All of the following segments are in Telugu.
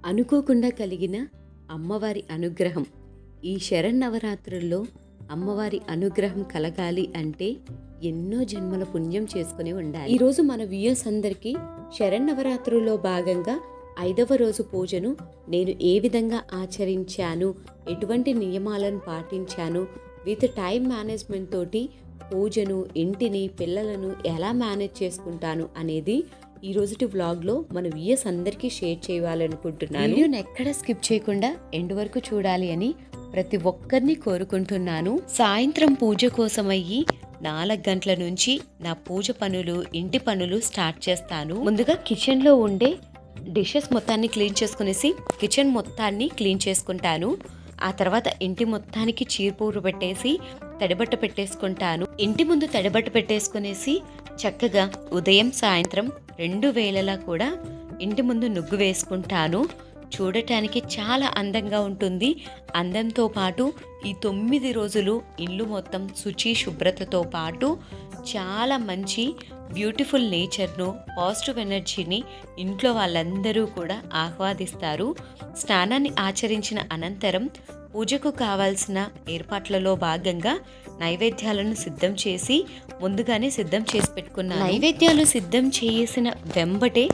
అనుకోకుండా కలిగిన అమ్మవారి అనుగ్రహం. ఈ శరన్నవరాత్రుల్లో అమ్మవారి అనుగ్రహం కలగాలి అంటే ఎన్నో జన్మల పుణ్యం చేసుకుని ఉండాలి. ఈరోజు మన వ్యూయర్స్ అందరికీ శరన్నవరాత్రుల్లో భాగంగా 5వ రోజు పూజను నేను ఏ విధంగా ఆచరించాను, ఎటువంటి నియమాలను పాటించాను, విత్ టైం మేనేజ్మెంట్ తోటి పూజను, ఇంటిని, పిల్లలను ఎలా మేనేజ్ చేసుకుంటాను అనేది ఈ రోజుటి వ్లాగ్లో మన వ్యూయర్స్ అందరికీ షేర్ చేయాలనుకుంటున్నాను. వీడియోని ఎక్కడ స్కిప్ చేయకుండా ఎండ్ వరకు చూడాలి అని ప్రతి ఒక్కరిని కోరుకుంటున్నాను. సాయంత్రం పూజ కోసం అయ్యి 4 గంటల నుంచి నా పూజ పనులు, ఇంటి పనులు స్టార్ట్ చేస్తాను. ముందుగా కిచెన్లో ఉండే డిషెస్ మొత్తాన్ని క్లీన్ చేసుకునేసి కిచెన్ మొత్తాన్ని క్లీన్ చేసుకుంటాను. ఆ తర్వాత ఇంటి మొత్తానికి చీరపూరు పెట్టేసి తడిబట్ట పెట్టేసుకుంటాను. ఇంటి ముందు తడిబట్ట పెట్టేసుకునేసి చక్కగా ఉదయం సాయంత్రం 2 వేళలా కూడా ఇంటి ముందు నుగ్గు వేసుకుంటాను. చూడటానికి చాలా అందంగా ఉంటుంది. అందంతో పాటు ఈ 9 రోజులు ఇల్లు మొత్తం శుచి శుభ్రతతో పాటు చాలా మంచి బ్యూటిఫుల్ నేచర్ను, పాజిటివ్ ఎనర్జీని ఇంట్లో వాళ్ళందరూ కూడా ఆహ్వాదిస్తారు. స్నానాన్ని ఆచరించిన అనంతరం పూజకు కావాల్సిన ఏర్పాట్లలో భాగంగా నైవేద్యాలను సిద్ధం చేసి ముందుగానే సిద్ధం చేసి పెట్టుకున్నాను. నైవేద్యాలు సిద్ధం చేసిన వెంబటే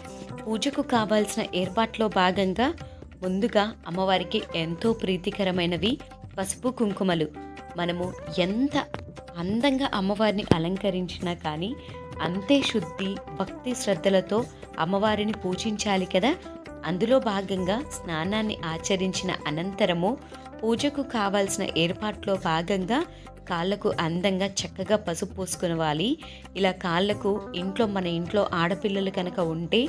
పూజకు కావాల్సిన ఏర్పాట్లో భాగంగా ముందుగా అమ్మవారికి ఎంతో ప్రీతికరమైనవి పసుపు కుంకుమలు. మనము ఎంత అందంగా అమ్మవారిని అలంకరించినా కానీ అంతే శుద్ధి, భక్తి శ్రద్ధలతో అమ్మవారిని పూజించాలి కదా. అందులో భాగంగా స్నానాన్ని ఆచరించిన అనంతరము పూజకు కావాల్సిన ఏర్పాట్లో భాగంగా కాళ్ళకు అందంగా చక్కగా పసుపు పూసుకోవాలి. ఇలా కాళ్ళకు మన ఇంట్లో ఆడపిల్లలు కనుక ఉంటే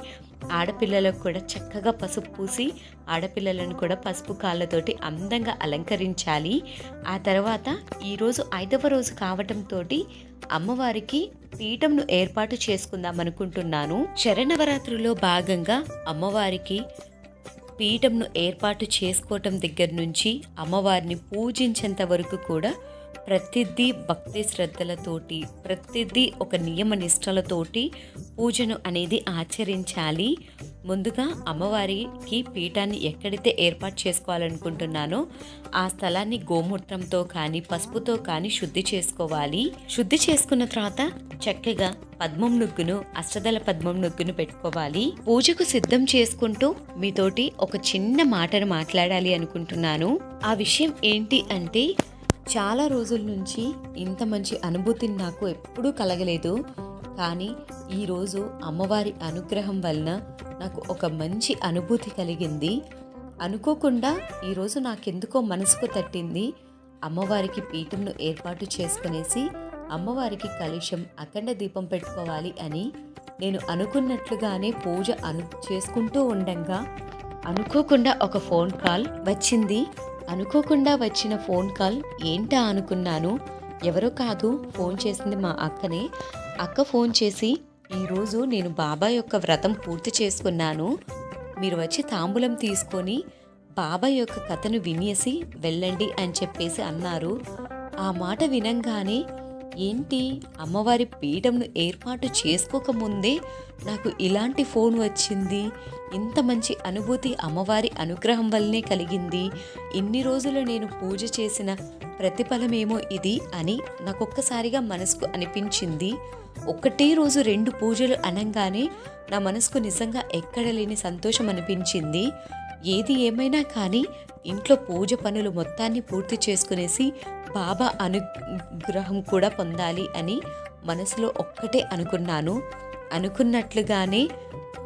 ఆడపిల్లలకు కూడా చక్కగా పసుపు పూసి ఆడపిల్లలను కూడా పసుపు కాళ్ళతోటి అందంగా అలంకరించాలి. ఆ తర్వాత ఈరోజు 5వ రోజు కావటంతో అమ్మవారికి పీఠంను ఏర్పాటు చేసుకుందాం అనుకుంటున్నాను. శరన్నవరాత్రుల్లో భాగంగా అమ్మవారికి పీఠంను ఏర్పాటు చేసుకోవటం దగ్గర నుంచి అమ్మవారిని పూజించేంత వరకు కూడా ప్రతిదీ భక్తి శ్రద్ధలతోటి, ప్రతిదీ ఒక నియమ నిష్టలతోటి పూజను అనేది ఆచరించాలి. ముందుగా అమ్మవారికి పీఠాన్ని ఎక్కడైతే ఏర్పాటు చేసుకోవాలనుకుంటున్నానో ఆ స్థలాన్ని గోమూత్రంతో కానీ పసుపుతో కానీ శుద్ధి చేసుకోవాలి. శుద్ధి చేసుకున్న తర్వాత చక్కగా పద్మం నుగ్గును, అష్టదళ పద్మం నుగ్గును పెట్టుకోవాలి. పూజకు సిద్ధం చేసుకుంటూ మీతోటి ఒక చిన్న మాటను మాట్లాడాలి అనుకుంటున్నాను. ఆ విషయం ఏంటి అంటే, చాలా రోజుల నుంచి ఇంత మంచి అనుభూతిని నాకు ఎప్పుడూ కలగలేదు. కానీ ఈరోజు అమ్మవారి అనుగ్రహం వలన నాకు ఒక మంచి అనుభూతి కలిగింది. అనుకోకుండా ఈరోజు నాకెందుకో మనసుకు తట్టింది. అమ్మవారికి పీఠంను ఏర్పాటు చేసుకునేసి అమ్మవారికి కలశం, అఖండ దీపం పెట్టుకోవాలి అని నేను అనుకున్నట్లుగానే పూజ చేసుకుంటూ ఉండంగా అనుకోకుండా ఒక ఫోన్ కాల్ వచ్చింది. అనుకోకుండా వచ్చిన ఫోన్ కాల్ ఏంటా అనుకున్నాను. ఎవరో కాదు, ఫోన్ చేసింది మా అక్కనే. అక్క ఫోన్ చేసి, ఈరోజు నేను బాబాయ్ యొక్క వ్రతం పూర్తి చేసుకున్నాను, మీరు వచ్చి తాంబూలం తీసుకొని బాబాయ్ యొక్క కథను వినేసి వెళ్ళండి అని చెప్పేసి అన్నారు. ఆ మాట వినంగానే ఏంటి, అమ్మవారి పీఠంను ఏర్పాటు చేసుకోకముందే నాకు ఇలాంటి ఫోన్ వచ్చింది, ఇంత మంచి అనుభూతి అమ్మవారి అనుగ్రహం వల్లనే కలిగింది, ఇన్ని రోజులు నేను పూజ చేసిన ప్రతిఫలమేమో ఇది అని నాకొక్కసారిగా మనసుకు అనిపించింది. ఒకటే రోజు 2 పూజలు అనంగానే నా మనసుకు నిజంగా ఎక్కడ లేని సంతోషం అనిపించింది. ఏది ఏమైనా కానీ ఇంట్లో పూజ పనులు మొత్తాన్ని పూర్తి చేసుకునేసి బాబా అనుగ్రహం కూడా పొందాలి అని మనసులో ఒక్కటే అనుకున్నాను. అనుకున్నట్లుగానే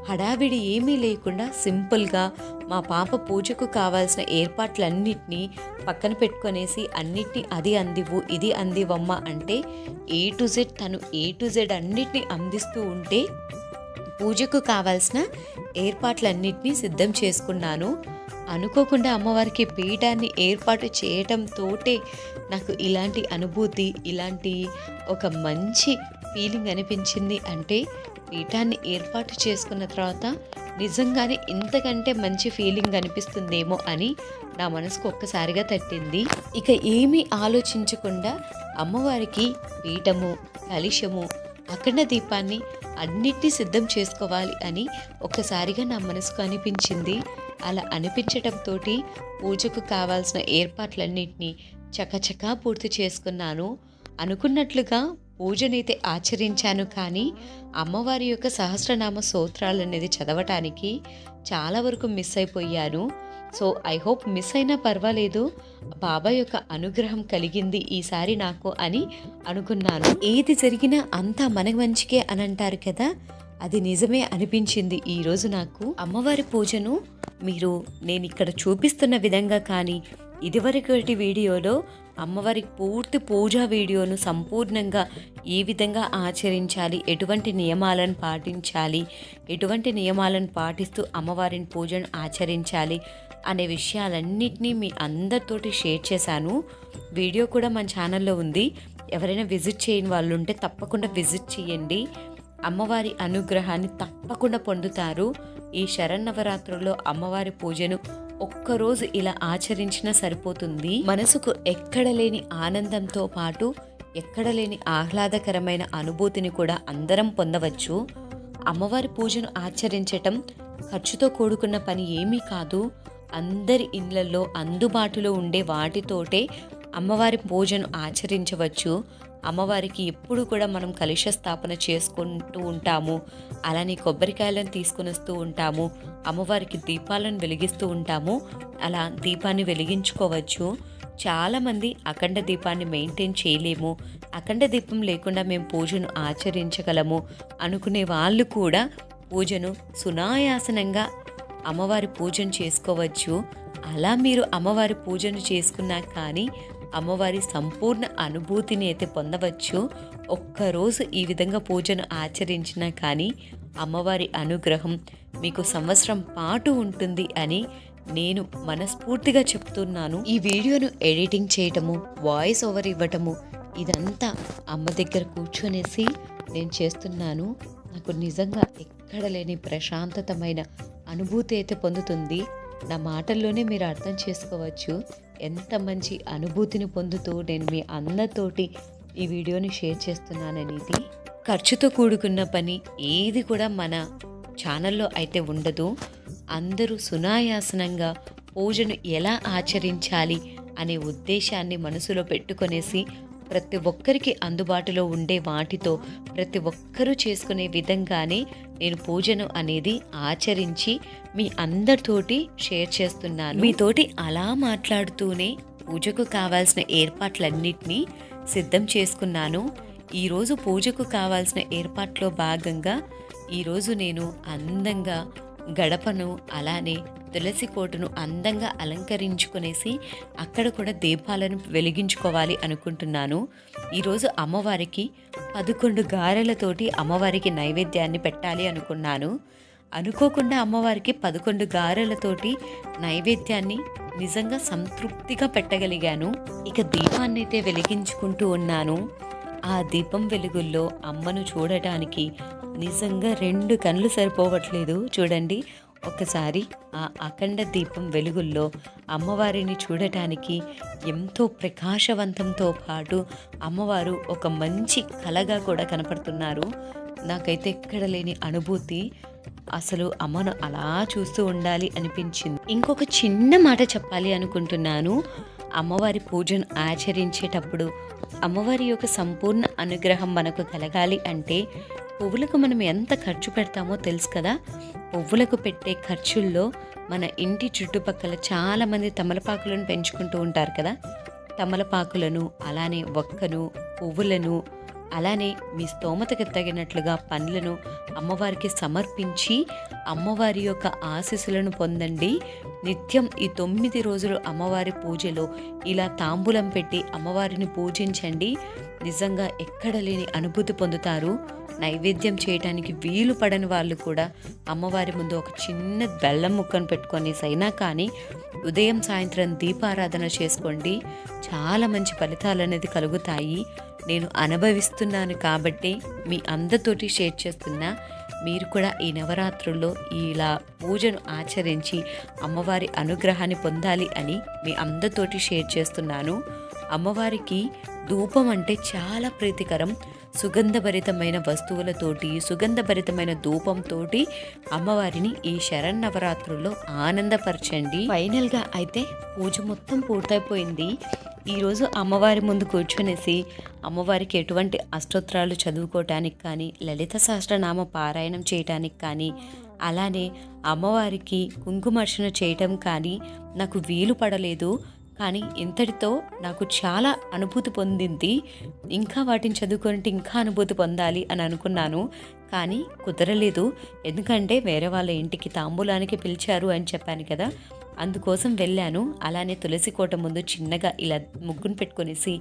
హడావిడి ఏమీ లేకుండా సింపుల్గా మా పాప పూజకు కావాల్సిన ఏర్పాట్లన్నిటినీ పక్కన పెట్టుకొనేసి అన్నిటినీ అది అందివు, ఇది అందివమ్మ అంటే తను ఏ టు జెడ్ అన్నిటినీ అందిస్తూ ఉంటే పూజకు కావాల్సిన ఏర్పాట్లన్నిటినీ సిద్ధం చేసుకున్నాను. అనుకోకుండా అమ్మవారికి పీఠాన్ని ఏర్పాటు చేయటంతోటే నాకు ఇలాంటి అనుభూతి, ఇలాంటి ఒక మంచి ఫీలింగ్ అనిపించింది. అంటే పీఠాన్ని ఏర్పాటు చేసుకున్న తర్వాత నిజంగానే ఇంతకంటే మంచి ఫీలింగ్ అనిపిస్తుందేమో అని నా మనసుకు ఒక్కసారిగా తట్టింది. ఇక ఏమీ ఆలోచించకుండా అమ్మవారికి పీఠము, కలశము, అఖండ దీపాన్ని అన్నిటినీ సిద్ధం చేసుకోవాలి అని ఒక్కసారిగా నా మనసుకు అనిపించింది. అలా అనిపించటంతో పూజకు కావాల్సిన ఏర్పాట్లన్నింటినీ చకచకా పూర్తి చేసుకున్నాను. అనుకున్నట్లుగా పూజనైతే ఆచరించాను, కానీ అమ్మవారి యొక్క సహస్రనామ స్తోత్రాలు అనేది చదవటానికి చాలా వరకు మిస్ అయిపోయాను. సో ఐ హోప్ మిస్ అయినా పర్వాలేదు, బాబా యొక్క అనుగ్రహం కలిగింది ఈసారి నాకు అని అనుకున్నాను. ఏది జరిగినా అంతా మన మంచికే అని అంటారు కదా, అది నిజమే అనిపించింది ఈరోజు నాకు. అమ్మవారి పూజను మీరు నేను ఇక్కడ చూపిస్తున్న విధంగా కానీ ఇదివరకటి వీడియోలో అమ్మవారి పూర్తి పూజా వీడియోను సంపూర్ణంగా ఏ విధంగా ఆచరించాలి, ఎటువంటి నియమాలను పాటించాలి, ఎటువంటి నియమాలను పాటిస్తూ అమ్మవారిని పూజను ఆచరించాలి అనే విషయాలన్నింటినీ మీ అందరితోటి షేర్ చేశాను. వీడియో కూడా మన ఛానల్లో ఉంది. ఎవరైనా విజిట్ చేయని వాళ్ళు ఉంటే తప్పకుండా విజిట్ చేయండి. అమ్మవారి అనుగ్రహాన్ని తప్పకుండా పొందుతారు. ఈ శరన్నవరాత్రుల్లో అమ్మవారి పూజను ఒక్కరోజు ఇలా ఆచరించినా సరిపోతుంది. మనసుకు ఎక్కడ లేని ఆనందంతో పాటు ఎక్కడ లేని ఆహ్లాదకరమైన అనుభూతిని కూడా అందరం పొందవచ్చు. అమ్మవారి పూజను ఆచరించటం ఖర్చుతో కూడుకున్న పని ఏమీ కాదు. అందరి ఇళ్లలో అందుబాటులో ఉండే వాటితోటే అమ్మవారి పూజను ఆచరించవచ్చు. అమ్మవారికి ఎప్పుడు కూడా మనం కలశ స్థాపన చేసుకుంటూ ఉంటాము, అలానే కొబ్బరికాయలను తీసుకుని వస్తూ ఉంటాము, అమ్మవారికి దీపాలను వెలిగిస్తూ ఉంటాము. అలా దీపాన్ని వెలిగించుకోవచ్చు. చాలామంది అఖండ దీపాన్ని మెయింటైన్ చేయలేము, అఖండ దీపం లేకుండా మేము పూజను ఆచరించగలము అనుకునే వాళ్ళు కూడా పూజను సునాయాసనంగా అమ్మవారి పూజను చేసుకోవచ్చు. అలా మీరు అమ్మవారి పూజను చేసుకున్నా కానీ అమ్మవారి సంపూర్ణ అనుభూతిని అయితే పొందవచ్చు. ఒక్కరోజు ఈ విధంగా పూజను ఆచరించినా కానీ అమ్మవారి అనుగ్రహం మీకు సంవత్సరం పాటు ఉంటుంది అని నేను మనస్ఫూర్తిగా చెప్తున్నాను. ఈ వీడియోను ఎడిటింగ్ చేయటము, వాయిస్ ఓవర్ ఇవ్వటము ఇదంతా అమ్మ దగ్గర కూర్చొనేసి నేను చేస్తున్నాను. నాకు నిజంగా ఎక్కడ లేని ప్రశాంతతమైన అనుభూతి అయితే పొందుతుంది. నా మాటల్లోనే మీరు అర్థం చేసుకోవచ్చు ఎంత మంచి అనుభూతిని పొందుతూ నేను మీ అందరితోటి ఈ వీడియోని షేర్ చేస్తున్నాననేది. ఖర్చుతో కూడుకున్న పని ఏది కూడా మన ఛానల్లో అయితే ఉండదు. అందరూ సునాయాసనంగా పూజను ఎలా ఆచరించాలి అనే ఉద్దేశాన్ని మనసులో పెట్టుకొనేసి ప్రతి ఒక్కరికి అందుబాటులో ఉండే వాటితో ప్రతి ఒక్కరూ చేసుకునే విధంగానే నేను పూజను అనేది ఆచరించి మీ అందరితోటి షేర్ చేస్తున్నాను. మీతోటి అలా మాట్లాడుతూనే పూజకు కావాల్సిన ఏర్పాట్లన్నిటినీ సిద్ధం చేసుకున్నాను. ఈరోజు పూజకు కావాల్సిన ఏర్పాట్లో భాగంగా ఈరోజు నేను అందంగా గడపను అలానే తులసి కోటను అందంగా అలంకరించుకునేసి అక్కడ కూడా దీపాలను వెలిగించుకోవాలి అనుకుంటున్నాను. ఈరోజు అమ్మవారికి 11 గారెలతోటి అమ్మవారికి నైవేద్యాన్ని పెట్టాలి అనుకున్నాను. అనుకోకుండా అమ్మవారికి 11 గారెలతోటి నైవేద్యాన్ని నిజంగా సంతృప్తిగా పెట్టగలిగాను. ఇక దీపాన్ని అయితే వెలిగించుకుంటూ ఉన్నాను. ఆ దీపం వెలుగుల్లో అమ్మను చూడటానికి నిజంగా 2 కళ్ళు సరిపోవట్లేదు. చూడండి ఒకసారి ఆ అఖండ దీపం వెలుగుల్లో అమ్మవారిని చూడటానికి ఎంతో ప్రకాశవంతంతో పాటు అమ్మవారు ఒక మంచి కళగా కూడా కనపడుతున్నారు. నాకైతే ఎక్కడ లేని అనుభూతి. అసలు అమ్మను అలా చూస్తూ ఉండాలి అనిపించింది. ఇంకొక చిన్న మాట చెప్పాలి అనుకుంటున్నాను. అమ్మవారి పూజను ఆచరించేటప్పుడు అమ్మవారి యొక్క సంపూర్ణ అనుగ్రహం మనకు కలగాలి అంటే పువ్వులకు మనం ఎంత ఖర్చు పెడతామో తెలుసు కదా. పువ్వులకు పెట్టే ఖర్చుల్లో మన ఇంటి చుట్టుపక్కల చాలామంది తమలపాకులను పెంచుకుంటూ ఉంటారు కదా. తమలపాకులను అలానే ఒక్కను పువ్వులను అలానే మీ స్తోమతకు తగినట్లుగా పండ్లను అమ్మవారికి సమర్పించి అమ్మవారి యొక్క ఆశీస్సులను పొందండి. నిత్యం ఈ 9 రోజులు అమ్మవారి పూజలో ఇలా తాంబూలం పెట్టి అమ్మవారిని పూజించండి. నిజంగా ఎక్కడ లేని అనుభూతి పొందుతారు. నైవేద్యం చేయడానికి వీలు పడని వాళ్ళు కూడా అమ్మవారి ముందు ఒక చిన్న బెల్లం ముక్కను పెట్టుకొనేసైనా కానీ ఉదయం సాయంత్రం దీపారాధన చేసుకోండి. చాలా మంచి ఫలితాలు అనేది కలుగుతాయి. నేను అనుభవిస్తున్నాను కాబట్టి మీ అందరితోటి షేర్ చేస్తున్నా. మీరు కూడా ఈ నవరాత్రుల్లో ఇలా పూజను ఆచరించి అమ్మవారి అనుగ్రహాన్ని పొందాలి అని మీ అందరితోటి షేర్ చేస్తున్నాను. అమ్మవారికి ధూపం అంటే చాలా ప్రీతికరం. సుగంధభరితమైన వస్తువులతోటి, సుగంధభరితమైన ధూపంతోటి అమ్మవారిని ఈ శరన్నవరాత్రుల్లో ఆనందపరచండి. ఫైనల్గా అయితే పూజ మొత్తం పూర్తయిపోయింది. ఈరోజు అమ్మవారి ముందు కూర్చొనేసి అమ్మవారికి ఎటువంటి అష్టోత్తరాలు చదువుకోవటానికి కానీ, లలిత సహస్రనామ పారాయణం చేయటానికి కానీ, అలానే అమ్మవారికి కుంకుమార్చన చేయటం కానీ నాకు వీలు పడలేదు. కానీ ఇంతటితో నాకు చాలా అనుభూతి పొందింది. ఇంకా వాటిని చదువుకుంటే ఇంకా అనుభూతి పొందాలి అని అనుకున్నాను, కానీ కుదరలేదు. ఎందుకంటే వేరే వాళ్ళ ఇంటికి తాంబూలానికి పిలిచారు అని చెప్పాను కదా, అందుకోసం వెళ్ళాను. అలానే తులసి కోట ముందు చిన్నగా ఇలా ముగ్గును పెట్టుకొనేసి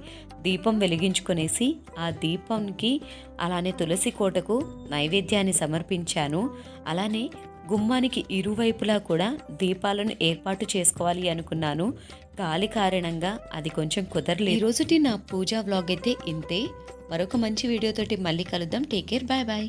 దీపం వెలిగించుకొనేసి ఆ దీపంకి అలానే తులసి కోటకు నైవేద్యాన్ని సమర్పించాను. అలానే గుమ్మానికి ఇరువైపులా కూడా దీపాలను ఏర్పాటు చేసుకోవాలి అనుకున్నాను. గాలి కారణంగా అది కొంచెం కుదరలేదు. ఈరోజుటి నా పూజా వ్లాగ్ అయితే ఇంతే. మరొక మంచి వీడియోతోటి మళ్ళీ కలుద్దాం. Take care, bye bye.